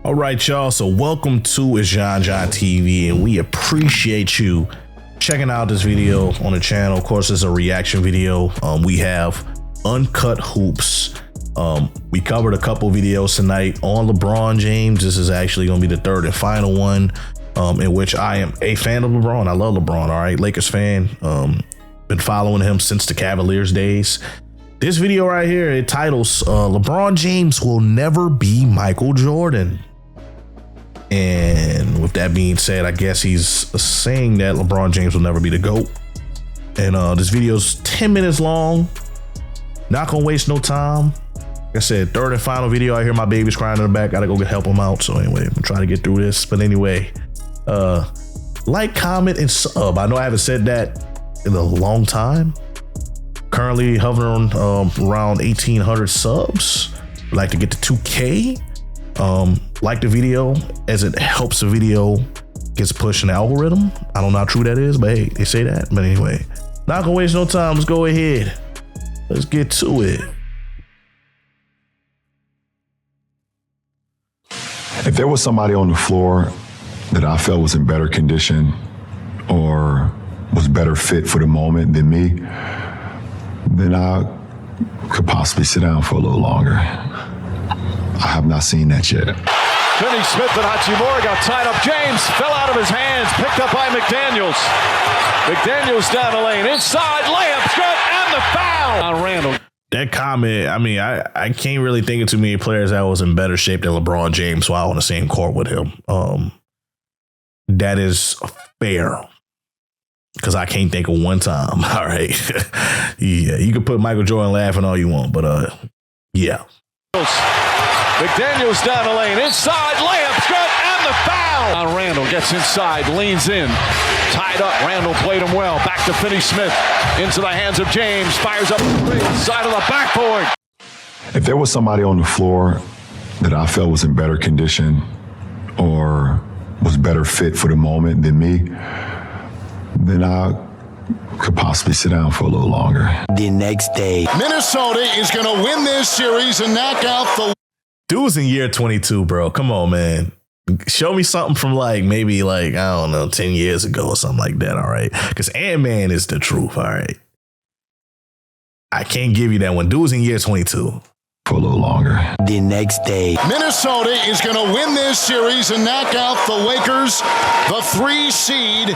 All right, y'all. So welcome to IJN&x TV, and we appreciate you checking out this video on the channel. Of course, it's a reaction video. We have Uncut Hoops. We covered a couple videos tonight on LeBron James. This is actually going to be the third and final one, in which I am a fan of LeBron. I love LeBron. All right, Lakers fan. Been following him since the Cavaliers days. This video right here, it titles LeBron James will never be Michael Jordan. And with that being said, I guess he's saying that LeBron James will never be the GOAT. And this video's 10 minutes long. Not gonna waste no time. Like I said, third and final video. I hear my baby's crying in the back. Gotta go help him out. So anyway, I'm trying to get through this. But anyway, like, comment, and sub. I know I haven't said that in a long time. Currently hovering around 1,800 subs. I'd like to get to 2K. Like the video, as it helps the video gets pushed in the algorithm. I don't know how true that is, but hey, they say that. But anyway, not gonna waste no time. Let's go ahead. Let's get to it. If there was somebody on the floor that I felt was in better condition or was better fit for the moment than me, then I could possibly sit down for a little longer. I have not seen that yet. Finney Smith and Hachimura got tied up. James fell out of his hands, picked up by McDaniels. McDaniels down the lane, inside, layup, good, and the foul on Randall. That comment, I mean, I can't really think of too many players that was in better shape than LeBron James while on the same court with him. That is fair. Because I can't think of one time. All right. Yeah, you can put Michael Jordan laughing all you want, but yeah. McDaniels down the lane, inside, layup, good, and the foul on Randall. Gets inside, leans in, tied up. Randall played him well. Back to Finney Smith, into the hands of James, fires up the three, side of the backboard. If there was somebody on the floor that I felt was in better condition or was better fit for the moment than me, then I could possibly sit down for a little longer. The next day, Minnesota is going to win this series and knock out the... Dude's in year 22, bro. Come on, man. Show me something from maybe I don't know, 10 years ago or something like that, all right? Because Ant-Man is the truth, all right? I can't give you that one. Dude's in year 22. For a little longer. The next day, Minnesota is going to win this series and knock out the Lakers, the 3 seed,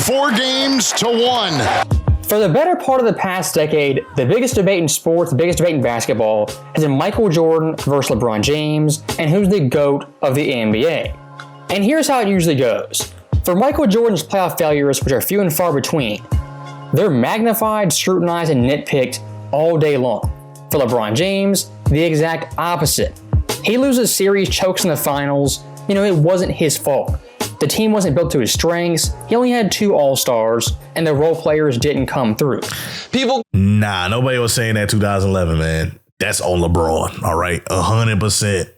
4-1. For the better part of the past decade, the biggest debate in sports, the biggest debate in basketball, has been Michael Jordan versus LeBron James, and who's the GOAT of the NBA. And here's how it usually goes. For Michael Jordan's playoff failures, which are few and far between, they're magnified, scrutinized, and nitpicked all day long. For LeBron James, the exact opposite. He loses series, chokes in the finals. It wasn't his fault. The team wasn't built to his strengths. He only had 2 All-Stars, and the role players didn't come through. Nah, nobody was saying that 2011, man. That's on LeBron, all right? 100%.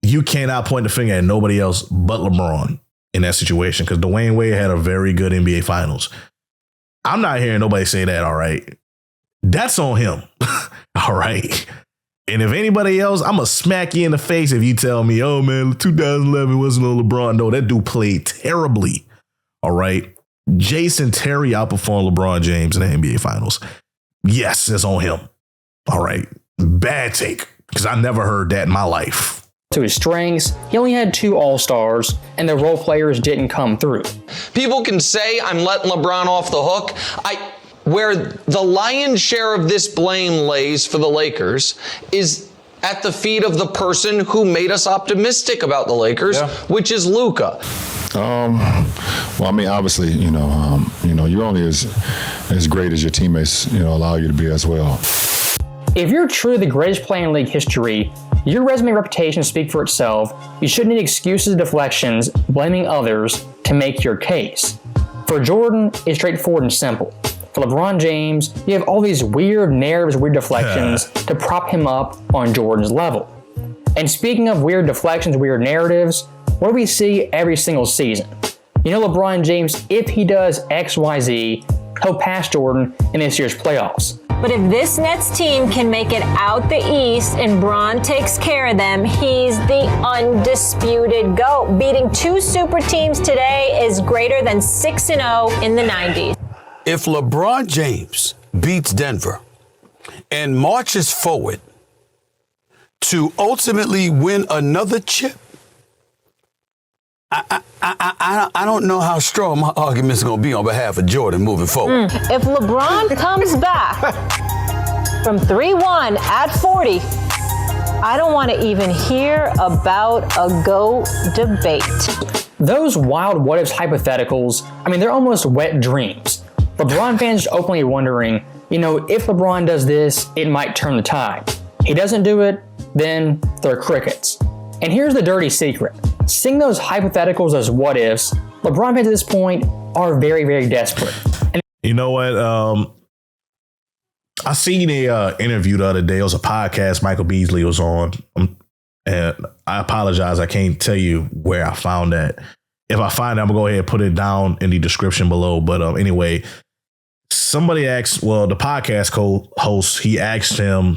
You cannot point the finger at nobody else but LeBron in that situation, because Dwayne Wade had a very good NBA Finals. I'm not hearing nobody say that, all right? That's on him, all right? And if anybody else, I'm going to smack you in the face if you tell me, oh, man, 2011 wasn't on LeBron. No, that dude played terribly, all right? Jason Terry outperformed LeBron James in the NBA Finals. Yes, it's on him, all right? Bad take, because I never heard that in my life. To his strengths, he only had 2 All-Stars, and the role players didn't come through. People can say I'm letting LeBron off the hook. Where the lion's share of this blame lays for the Lakers is at the feet of the person who made us optimistic about the Lakers, which is Luka. Well, I mean, obviously, you're only as great as your teammates, allow you to be as well. If you're truly the greatest player in league history, your resume and reputation speak for itself. You shouldn't need excuses, deflections, blaming others to make your case. For Jordan, it's straightforward and simple. For LeBron James, you have all these weird narratives, weird deflections to prop him up on Jordan's level. And speaking of weird deflections, weird narratives, what do we see every single season? LeBron James, if he does X, Y, Z, he'll pass Jordan in this year's playoffs. But if this Nets team can make it out the East and Bron takes care of them, he's the undisputed GOAT. Beating 2 super teams today is greater than 6-0 in the 90s. If LeBron James beats Denver and marches forward to ultimately win another chip, I don't know how strong my argument is going to be on behalf of Jordan moving forward. If LeBron comes back from 3-1 at 40, I don't want to even hear about a GOAT debate. Those wild what-ifs hypotheticals, they're almost wet dreams. LeBron fans are openly wondering, if LeBron does this, it might turn the tide. He doesn't do it, then they're crickets. And here's the dirty secret. Seeing those hypotheticals as what-ifs, LeBron fans at this point are very, very desperate. And you know what? I seen a interview the other day. It was a podcast Michael Beasley was on. And I apologize. I can't tell you where I found that. If I find it, I'm going to go ahead and put it down in the description below. But anyway, somebody asked, the podcast host, he asked him,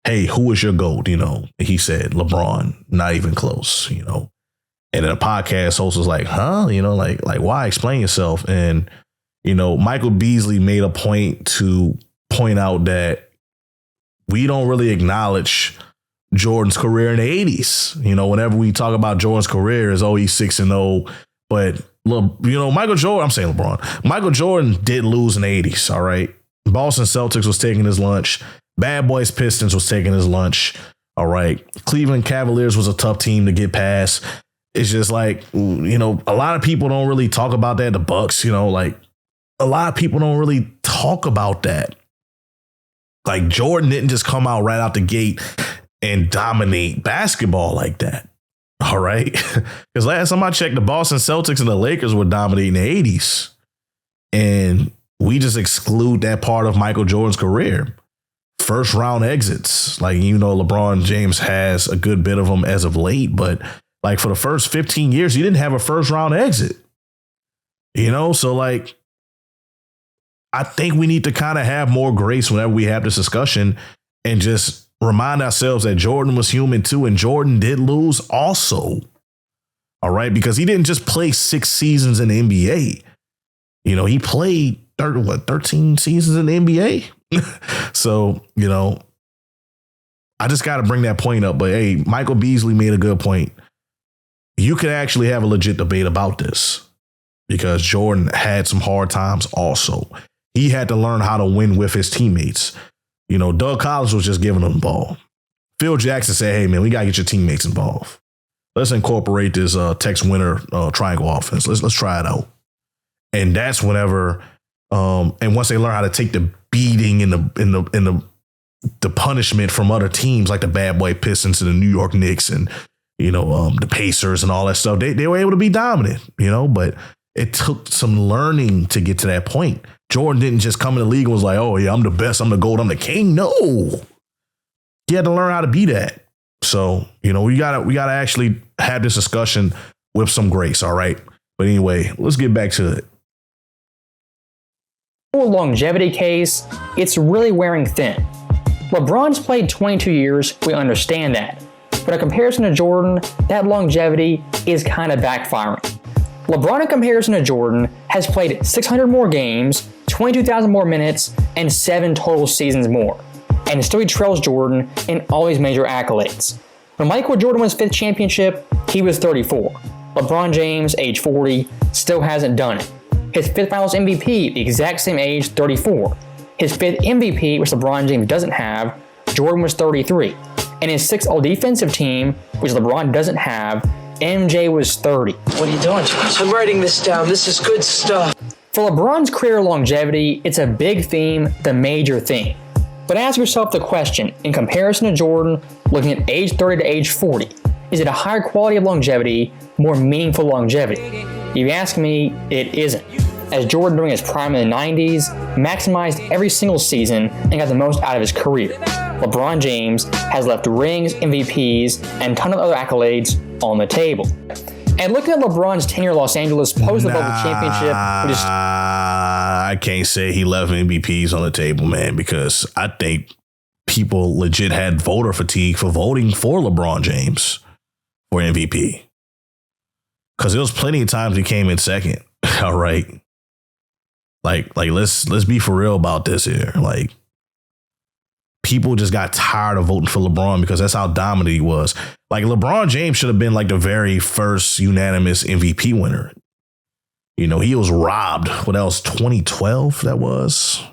hey, who is your GOAT? He said, LeBron, not even close, And then the podcast host was like, huh? Like why? Explain yourself. And, Michael Beasley made a point to point out that we don't really acknowledge Jordan's career in the 80s. Whenever we talk about Jordan's career, is he's 6-0. But Michael Jordan, I'm saying LeBron, Michael Jordan did lose in the 80s. All right. Boston Celtics was taking his lunch. Bad Boys Pistons was taking his lunch. All right. Cleveland Cavaliers was a tough team to get past. It's just like, a lot of people don't really talk about that. The Bucks, a lot of people don't really talk about that. Like Jordan didn't just come out right out the gate and dominate basketball like that. All right. Because last time I checked, the Boston Celtics and the Lakers were dominating the 80s. And we just exclude that part of Michael Jordan's career. First round exits. Like, LeBron James has a good bit of them as of late. But like for the first 15 years, he didn't have a first round exit. So like, I think we need to kind of have more grace whenever we have this discussion and just remind ourselves that Jordan was human too, and Jordan did lose also. All right, because he didn't just play 6 seasons in the NBA. He played 13 seasons in the NBA. So, I just got to bring that point up. But hey, Michael Beasley made a good point. You could actually have a legit debate about this because Jordan had some hard times also. He had to learn how to win with his teammates. Doug Collins was just giving them the ball. Phil Jackson said, hey, man, we got to get your teammates involved. Let's incorporate this text winner triangle offense. Let's try it out. And that's whenever and once they learn how to take the beating and the punishment from other teams like the Bad Boy Pistons and the New York Knicks and, the Pacers and all that stuff, they were able to be dominant, but it took some learning to get to that point. Jordan didn't just come in the league and was like, oh, yeah, I'm the best, I'm the GOAT, I'm the king. No, he had to learn how to be that. So, we gotta actually have this discussion with some grace. All right. But anyway, let's get back to it. For a longevity case, it's really wearing thin. LeBron's played 22 years. We understand that. But in comparison to Jordan, that longevity is kind of backfiring. LeBron, in comparison to Jordan, has played 600 more games, 22,000 more minutes, and 7 total seasons more. And still he trails Jordan in all these major accolades. When Michael Jordan won his 5th championship, he was 34. LeBron James, age 40, still hasn't done it. His 5th Finals MVP, the exact same age, 34. His 5th MVP, which LeBron James doesn't have, Jordan was 33. And his 6th All-Defensive team, which LeBron doesn't have, MJ was 30. What are you doing, Josh? I'm writing this down. This is good stuff. For LeBron's career longevity, it's a big theme, the major theme. But ask yourself the question, in comparison to Jordan, looking at age 30 to age 40, is it a higher quality of longevity, more meaningful longevity? If you ask me, it isn't. As Jordan during his prime in the 90s, maximized every single season and got the most out of his career. LeBron James has left rings, MVPs, and a ton of other accolades on the table. And looking at LeBron's tenure in Los Angeles post the bubble championship, which is I can't say he left MVPs on the table, man, because I think people legit had voter fatigue for voting for LeBron James for MVP. Because there was plenty of times he came in second. All right. Like let's be for real about this here. Like, people just got tired of voting for LeBron because that's how dominant he was. Like, LeBron James should have been like the very first unanimous MVP winner. You know, he was robbed. What else? 2012, that was?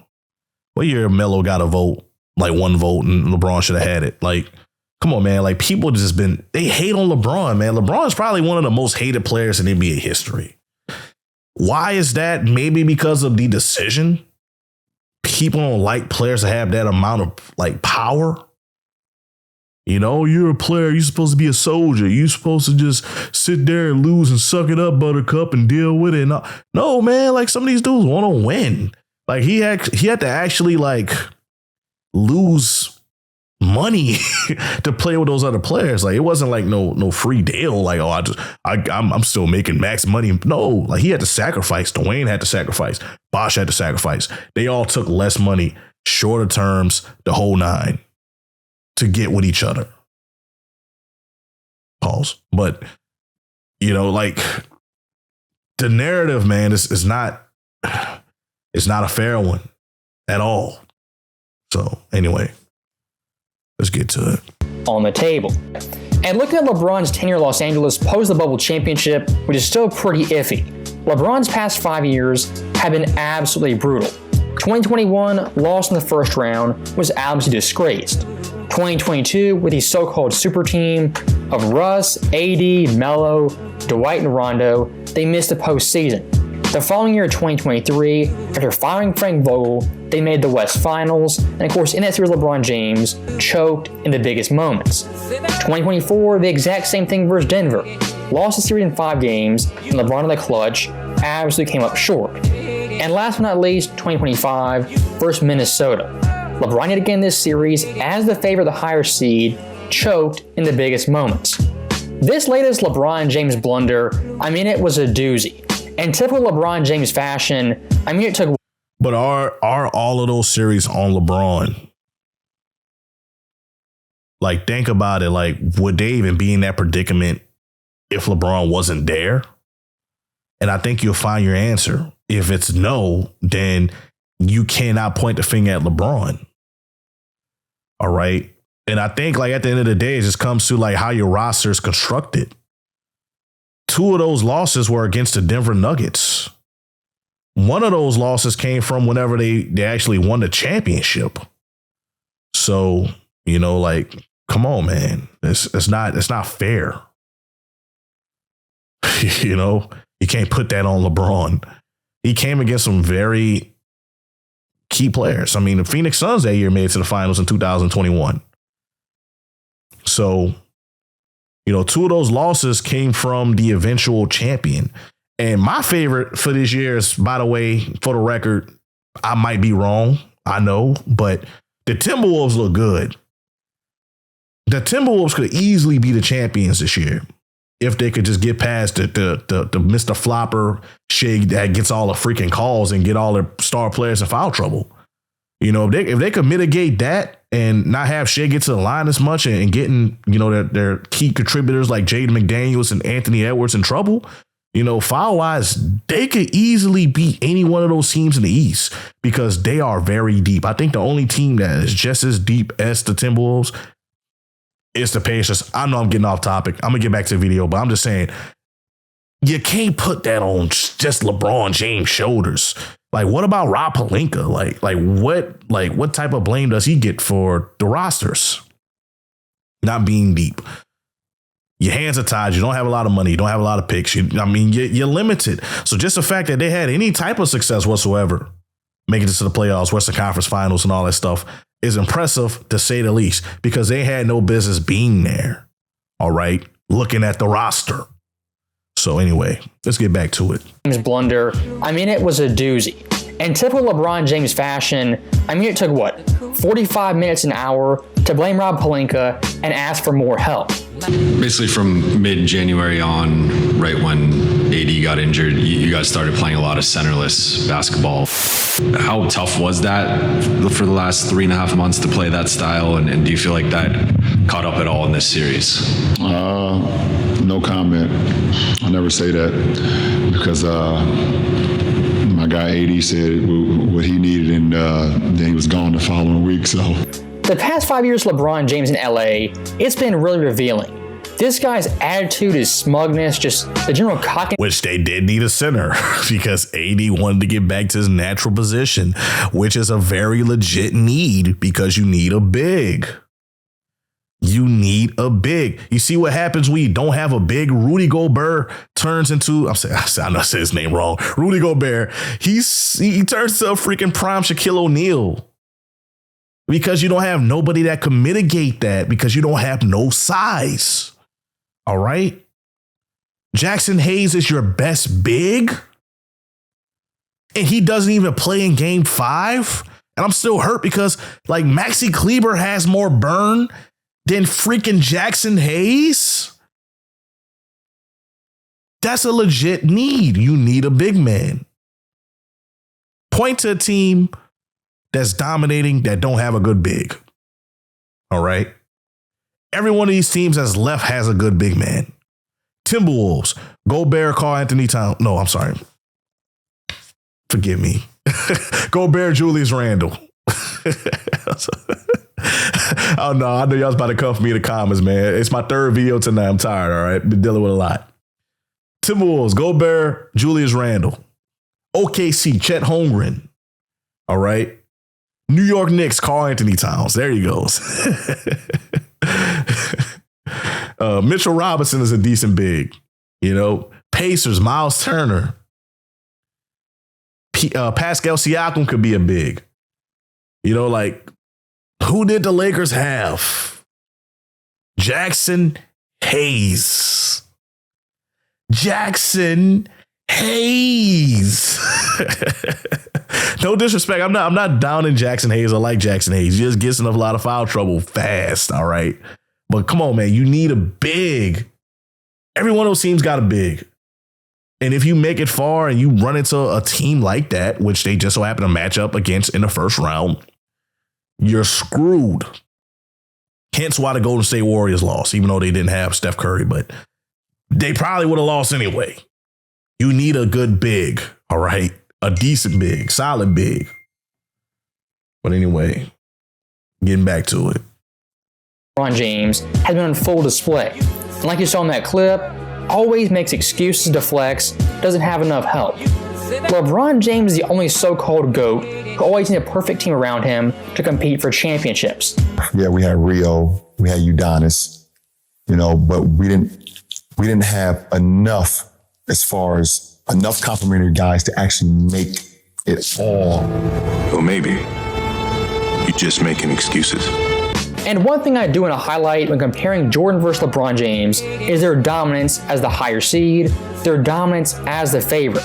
What year Melo got a vote? Like, one vote, and LeBron should have had it. Like, come on, man. Like, people just they hate on LeBron, man. LeBron is probably one of the most hated players in NBA history. Why is that? Maybe because of the decision. People don't like players that have that amount of like power. You know, you're a player. You're supposed to be a soldier. You're supposed to just sit there and lose and suck it up, Buttercup, and deal with it. No, man. Like, some of these dudes want to win. Like, he had to actually like lose money to play with those other players. Like, it wasn't like no free deal. Like, oh, I'm still making max money. No, like, he had to sacrifice. Dwayne had to sacrifice. Bosh had to sacrifice. They all took less money, shorter terms, the whole nine, to get with each other. Pause. But, you know, like, the narrative, man, is not a fair one at all. So anyway, let's get to it. On the table. And looking at LeBron's tenure in Los Angeles post the bubble championship, which is still pretty iffy, LeBron's past 5 years have been absolutely brutal. 2021, lost in the first round, was absolutely disgraced. 2022, with the so-called super team of Russ, AD, Melo, Dwight, and Rondo, they missed the postseason. The following year, 2023, after firing Frank Vogel, they made the West Finals, and of course, in that series, LeBron James choked in the biggest moments. 2024, the exact same thing versus Denver. Lost the series in 5 games, and LeBron in the clutch absolutely came up short. And last but not least, 2025 versus Minnesota. LeBron yet again this series, as the favorite of the higher seed, choked in the biggest moments. This latest LeBron James blunder, it was a doozy. And typical LeBron James fashion, it took... But are all of those series on LeBron? Like, think about it. Like, would they even be in that predicament if LeBron wasn't there? And I think you'll find your answer. If it's no, then you cannot point the finger at LeBron. All right. And I think, like, at the end of the day, it just comes to like how your roster is constructed. 2 of those losses were against the Denver Nuggets. One of those losses came from whenever they actually won the championship. So, you know, like, come on, man. It's not fair. You know, you can't put that on LeBron. He came against some very key players. The Phoenix Suns that year made it to the finals in 2021. So, you know, 2 of those losses came from the eventual champion. And my favorite for this year is, by the way, for the record, I might be wrong. I know, but the Timberwolves look good. The Timberwolves could easily be the champions this year if they could just get past the Mr. Flopper shade that gets all the freaking calls and get all their star players in foul trouble. You know, if they could mitigate that and not have Shea get to the line as much and getting, you know, their key contributors like Jaden McDaniels and Anthony Edwards in trouble, you know, foul-wise, they could easily beat any one of those teams in the East because they are very deep. I think the only team that is just as deep as the Timberwolves is the Pacers. I know I'm getting off topic. I'm going to get back to the video, but I'm just saying, you can't put that on just LeBron James' shoulders. Like, what about Rob Pelinka? What type of blame does he get for the rosters not being deep? Your hands are tied. You don't have a lot of money. You don't have a lot of picks. You're limited. So just the fact that they had any type of success whatsoever, making it to the playoffs, Western Conference Finals, and all that stuff is impressive to say the least, because they had no business being there. All right, looking at the roster. So anyway, let's get back to it. James blunder, it was a doozy. And typical LeBron James fashion, it took 45 minutes an hour to blame Rob Pelinka and ask for more help. Basically from mid-January on, right when AD got injured, you guys started playing a lot of centerless basketball. How tough was that for the last 3.5 months to play that style? And do you feel like that caught up at all in this series? No comment. I'll never say that because my guy AD said what he needed, and then he was gone the following week. So the past 5 years LeBron James in LA, it's been really revealing. This guy's attitude, his smugness, just the general cockiness. Which they did need a center because AD wanted to get back to his natural position, which is a very legit need because you need a big. You need a big. You see what happens when you don't have a big? Rudy Gobert turns into, I know I said his name wrong. Rudy Gobert, he turns to a freaking prime Shaquille O'Neal. Because you don't have nobody that can mitigate that because you don't have no size. All right. Jackson Hayes is your best big. And he doesn't even play in game 5. And I'm still hurt because like Maxi Kleber has more burn than freaking Jackson Hayes. That's a legit need. You need a big man. Point to a team that's dominating that don't have a good big. All right. Every one of these teams that's left has a good big man. Timberwolves, Gobert, Karl Anthony Towns. No, I'm sorry. Forgive me. Gobert, Julius Randle. Oh no, I know y'all was about to come for me in the comments, man. It's my 3rd video tonight. I'm tired, all right? Been dealing with a lot. Timberwolves, Gobert, Julius Randle. OKC, Chet Holmgren. All right. New York Knicks, Karl Anthony Towns. There he goes. Mitchell Robinson is a decent big. You know, Pacers, Miles Turner. Pascal Siakam could be a big. You know, like, who did the Lakers have? Jackson Hayes. Jackson Hayes. No disrespect. I'm not down in Jackson Hayes. I like Jackson Hayes. He just gets in a lot of foul trouble fast. All right. But come on, man. You need a big. Every one of those teams got a big. And if you make it far and you run into a team like that, which they just so happen to match up against in the first round, you're screwed. Hence why the Golden State Warriors lost, even though they didn't have Steph Curry, but they probably would have lost anyway. You need a good big, all right? A decent big, solid big. But anyway, getting back to it. LeBron James has been on full display. And like you saw in that clip, always makes excuses to flex, doesn't have enough help. LeBron James is the only so-called GOAT who always needs a perfect team around him to compete for championships. Yeah, we had Rio, we had Udonis, but we didn't have enough as far as enough complementary guys to actually make it all. Well, maybe you're just making excuses. And one thing I do want to highlight when comparing Jordan versus LeBron James is their dominance as the higher seed, their dominance as the favorite.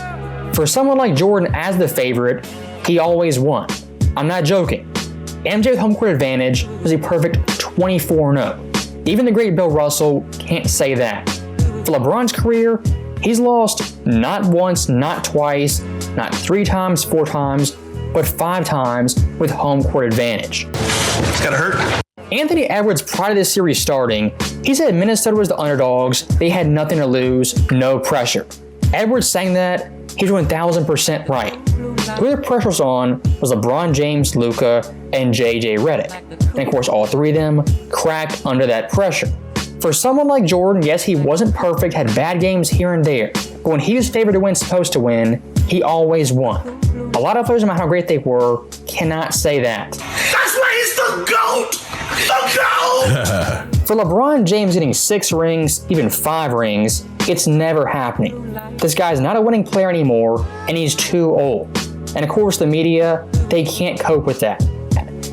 For someone like Jordan as the favorite, he always won. I'm not joking. MJ with home court advantage was a perfect 24-0. Even the great Bill Russell can't say that. For LeBron's career, he's lost not once, not twice, not 3 times, 4 times, but 5 times with home court advantage. It's gotta hurt. Anthony Edwards, prior to this series starting, he said Minnesota was the underdogs, they had nothing to lose, no pressure. Edwards saying that, he's 1000% right. Who the pressure was on was LeBron James, Luka, and JJ Redick. And of course, all 3 of them cracked under that pressure. For someone like Jordan, yes, he wasn't perfect, had bad games here and there, but when he was favored to win, supposed to win, he always won. A lot of players, no matter how great they were, cannot say that. That's why he's the GOAT! The GOAT! For LeBron James getting 6 rings, even 5 rings, it's never happening. This guy's not a winning player anymore, and he's too old. And of course, the media, they can't cope with that.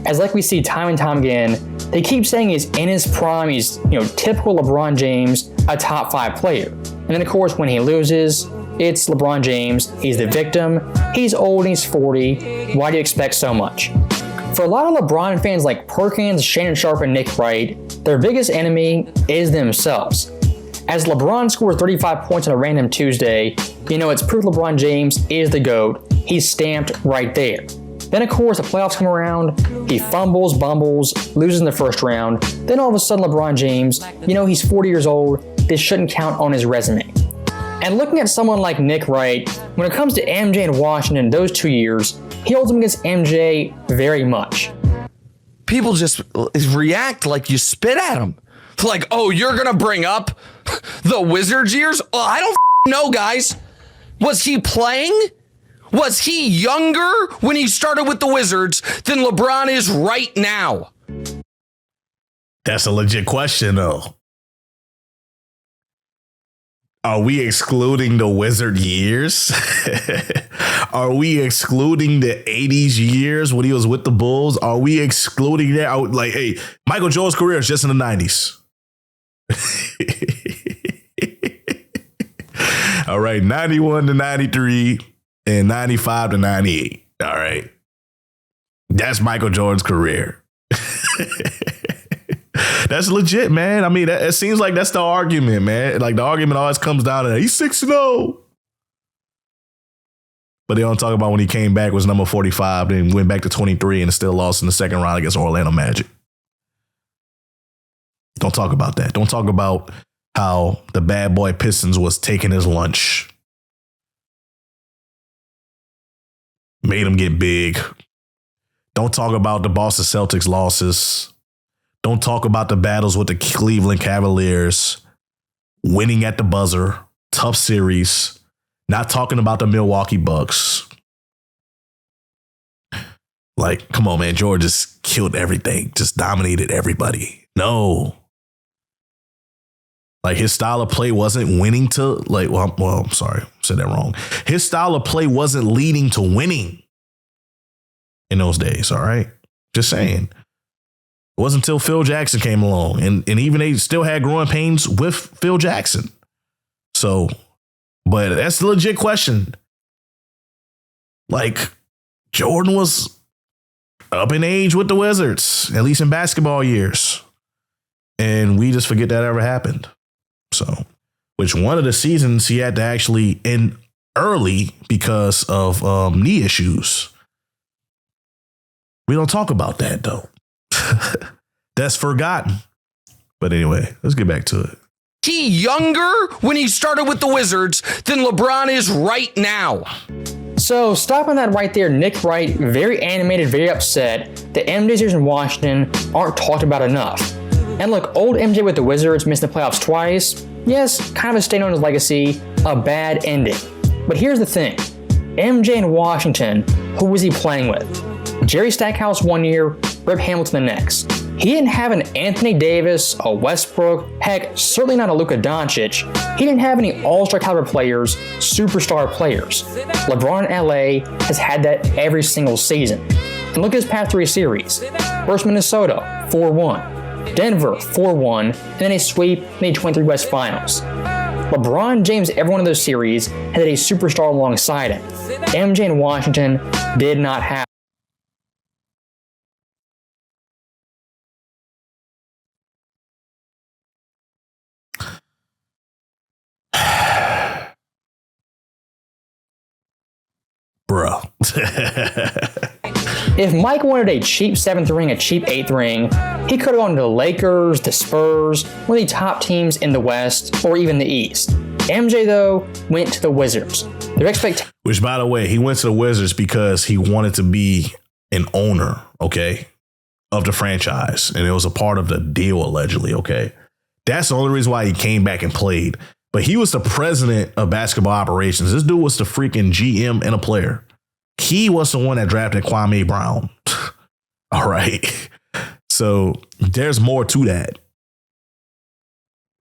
As like we see time and time again, they keep saying he's in his prime, he's typical LeBron James, a top 5 player. And then of course, when he loses, it's LeBron James, he's the victim, he's old and he's 40, why do you expect so much? For a lot of LeBron fans like Perkins, Shannon Sharpe, and Nick Wright, their biggest enemy is themselves. As LeBron scores 35 points on a random Tuesday, it's proof LeBron James is the GOAT. He's stamped right there. Then, of course, the playoffs come around, he fumbles, bumbles, loses in the first round. Then all of a sudden, LeBron James, he's 40 years old. This shouldn't count on his resume. And looking at someone like Nick Wright, when it comes to MJ and Washington those 2 years, he holds him against MJ very much. People just react like you spit at them. Like, oh, you're going to bring up the Wizards years? Oh, I don't know, guys. Was he playing? Was he younger when he started with the Wizards than LeBron is right now? That's a legit question, though. Are we excluding the Wizard years? Are we excluding the 80s years when he was with the Bulls? Are we excluding that? Like, hey, Michael Jordan's career is just in the 90s. All right, 91 to 93 and 95 to 98. All right. That's Michael Jordan's career. That's legit, man. I mean, it seems like that's the argument, man. Like, the argument always comes down to he's 6-0. But they don't talk about when he came back, was number 45, then went back to 23 and still lost in the second round against Orlando Magic. Don't talk about that. Don't talk about how the bad boy Pistons was taking his lunch. Made him get big. Don't talk about the Boston Celtics losses. Don't talk about the battles with the Cleveland Cavaliers. Winning at the buzzer. Tough series. Not talking about the Milwaukee Bucks. Like, come on, man. George just killed everything. Just dominated everybody. No. Like, his style of play wasn't winning to, like, well, I'm sorry. I said that wrong. His style of play wasn't leading to winning in those days, all right? Just saying. It wasn't until Phil Jackson came along. And even they still had growing pains with Phil Jackson. So, but that's a legit question. Like, Jordan was up in age with the Wizards, at least in basketball years. And we just forget that ever happened. So, which one of the seasons he had to actually end early because of knee issues. We don't talk about that, though. That's forgotten. But anyway, let's get back to it. He younger when he started with the Wizards than LeBron is right now. So, stopping that right there, Nick Wright, very animated, very upset that MJ's years in Washington aren't talked about enough. And look, old MJ with the Wizards missed the playoffs twice. Yes, kind of a stain on his legacy, a bad ending. But here's the thing. MJ in Washington, who was he playing with? Jerry Stackhouse 1 year, Rip Hamilton the next. He didn't have an Anthony Davis, a Westbrook, heck, certainly not a Luka Doncic. He didn't have any all-star caliber players, superstar players. LeBron in LA has had that every single season. And look at his past 3 series. First Minnesota, 4-1. Denver, 4-1, and then a sweep in the 23 West Finals. LeBron James, every one of those series, had a superstar alongside him. MJ in Washington did not have. Bro. If Mike wanted a cheap 7th ring, a cheap 8th ring, he could have gone to the Lakers, the Spurs, one of the top teams in the West, or even the East. MJ, though, went to the Wizards. Their expectations. Which, by the way, he went to the Wizards because he wanted to be an owner, okay, of the franchise. And it was a part of the deal, allegedly, okay? That's the only reason why he came back and played. But he was the president of basketball operations. This dude was the freaking GM and a player. He was the one that drafted Kwame Brown. All right. So there's more to that.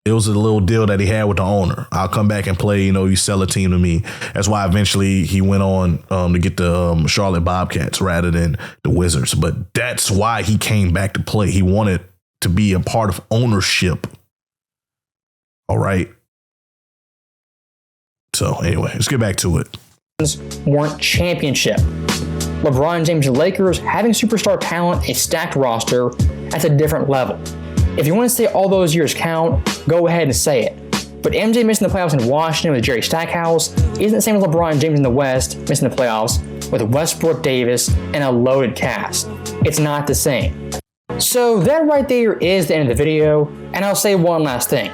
It was a little deal that he had with the owner. I'll come back and play, you sell a team to me. That's why eventually he went on to get the Charlotte Bobcats rather than the Wizards. But that's why he came back to play. He wanted to be a part of ownership. All right. So anyway, let's get back to it. Weren't championship. LeBron James and Lakers having superstar talent, a stacked roster, that's a different level. If you want to say all those years count, go ahead and say it. But MJ missing the playoffs in Washington with Jerry Stackhouse isn't the same as LeBron James in the West missing the playoffs with Westbrook Davis and a loaded cast. It's not the same. So that right there is the end of the video, and I'll say one last thing.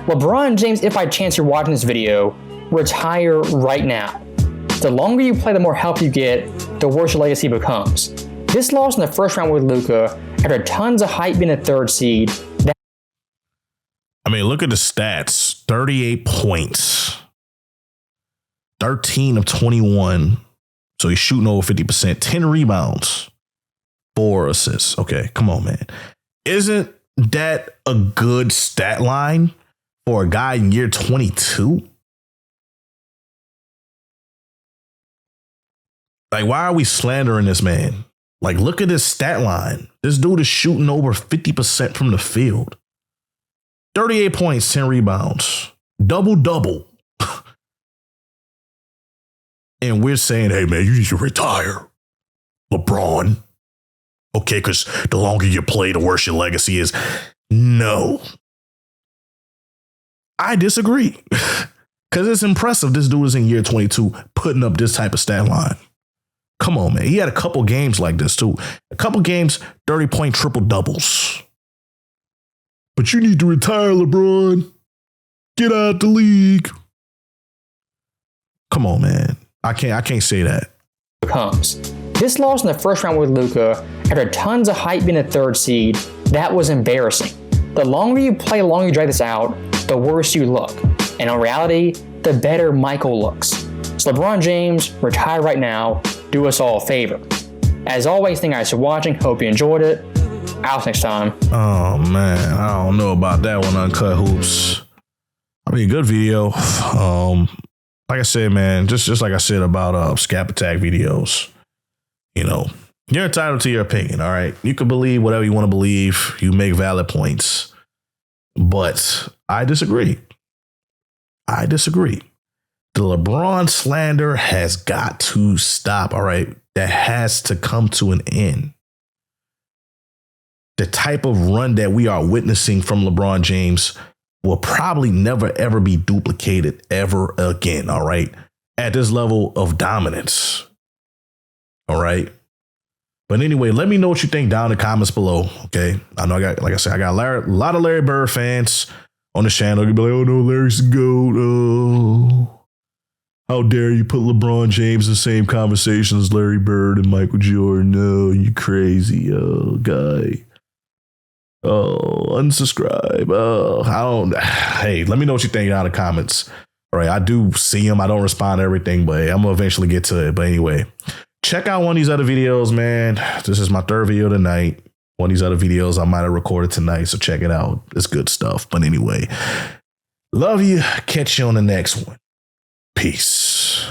LeBron James, if by chance you're watching this video, retire right now. The longer you play, the more help you get, the worse your legacy becomes. This loss in the first round with Luka, after tons of hype being a third seed. I mean, look at the stats. 38 points. 13 of 21. So he's shooting over 50%. 10 rebounds. 4 assists. Okay, come on, man. Isn't that a good stat line for a guy in year 22? Like, why are we slandering this man? Like, look at this stat line. This dude is shooting over 50% from the field. 38 points, 10 rebounds. Double-double. And we're saying, hey, man, you need to retire, LeBron. Okay, because the longer you play, the worse your legacy is. No. I disagree. Because it's impressive this dude is in year 22 putting up this type of stat line. Come on, man. He had a couple games like this, too. A couple games, 30-point triple-doubles. But you need to retire, LeBron. Get out the league. Come on, man. I can't say that. Becomes. This loss in the first round with Luka, after tons of hype being a third seed, that was embarrassing. The longer you play, the longer you drag this out, the worse you look. And in reality, the better Michael looks. So LeBron James, retire right now. Do us all a favor. As always, thank you guys for watching. Hope you enjoyed it. Out next time. Oh, man. I don't know about that one, Uncut Hoops. I mean, good video. Like I said, man, just like I said about Scap Attack videos, you know, you're entitled to your opinion, all right? You can believe whatever you want to believe. You make valid points. But I disagree. The LeBron slander has got to stop, all right? That has to come to an end. The type of run that we are witnessing from LeBron James will probably never, ever be duplicated ever again, all right? At this level of dominance, all right? But anyway, let me know what you think down in the comments below, okay? I know I got a lot of Larry Bird fans on the channel. You'll be like, oh no, Larry's the GOAT. Oh, how dare you put LeBron James in the same conversation as Larry Bird and Michael Jordan? No, you crazy guy. Oh, unsubscribe. Oh, hey, let me know what you think down in the comments. All right, I do see them. I don't respond to everything, but I'm gonna eventually get to it. But anyway, check out one of these other videos, man. This is my third video tonight. One of these other videos I might have recorded tonight, so check it out. It's good stuff. But anyway, love you. Catch you on the next one. Peace.